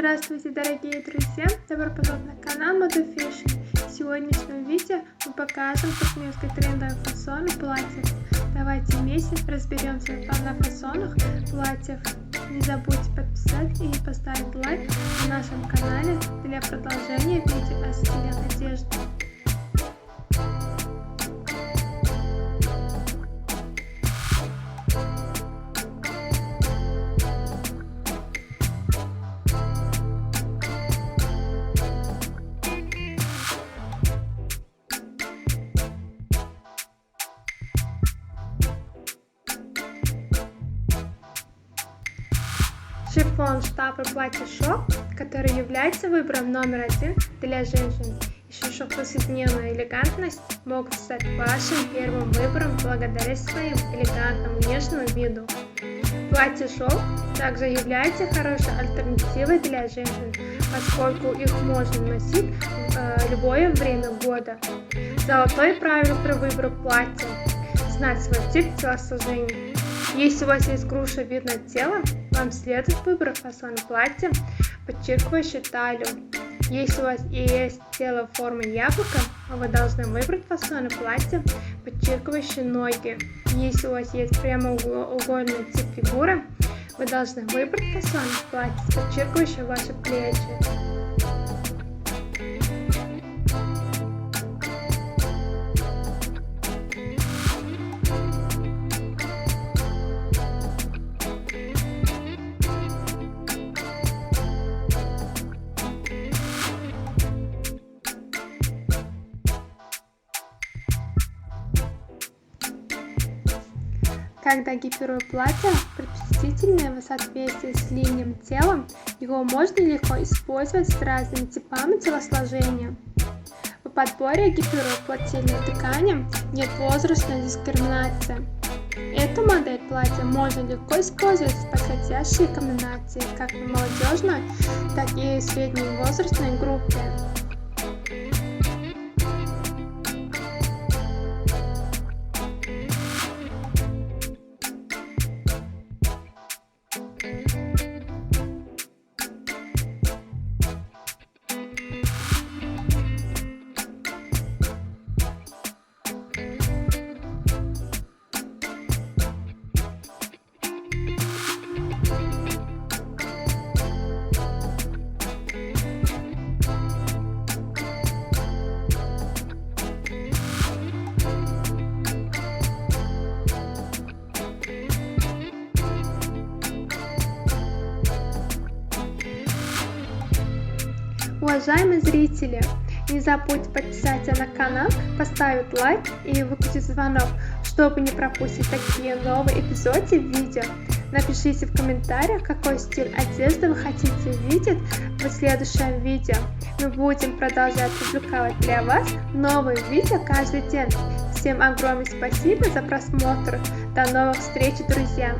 Здравствуйте, дорогие друзья! Добро пожаловать на канал Moda Fashion. В сегодняшнем видео мы покажем туркменские трендовые фасоны платьев. Давайте вместе разберемся на фасонах платьев. Не забудьте подписать и поставить лайк на нашем канале для продолжения видео о стиле одежды. Шифон, штапы, платье шелк, который является выбором номер один для женщин. Еще что повседневная элегантность могут стать вашим первым выбором благодаря своим элегантному внешнему виду. Платье шелк также является хорошей альтернативой для женщин, поскольку их можно носить в любое время года. Золотое правило при выборе платья – знать свой тип телосложения. Если у вас есть груша видно тело, вам следует выбрать фасон платья, подчеркивающий талию. Если у вас есть тело формы яблока, вы должны выбрать фасон платья, подчеркивающий ноги. Если у вас есть прямоугольный тип фигуры, вы должны выбрать фасон платья, подчеркивающий ваши плечи. Когда гипируя платье, предпочтительное в соответствии с линией тела, его можно легко использовать с разными типами телосложения. В подборе гипируя платильной ткани нет возрастной дискриминации. Эту модель платья можно легко использовать в подходящей комбинации как в молодежной, так и в средней возрастной группе. Уважаемые зрители, не забудьте подписаться на канал, поставить лайк и выключить звонок, чтобы не пропустить такие новые эпизоды видео. Напишите в комментариях, какой стиль одежды вы хотите видеть в следующем видео. Мы будем продолжать публиковать для вас новые видео каждый день. Всем огромное спасибо за просмотр. До новых встреч, друзья!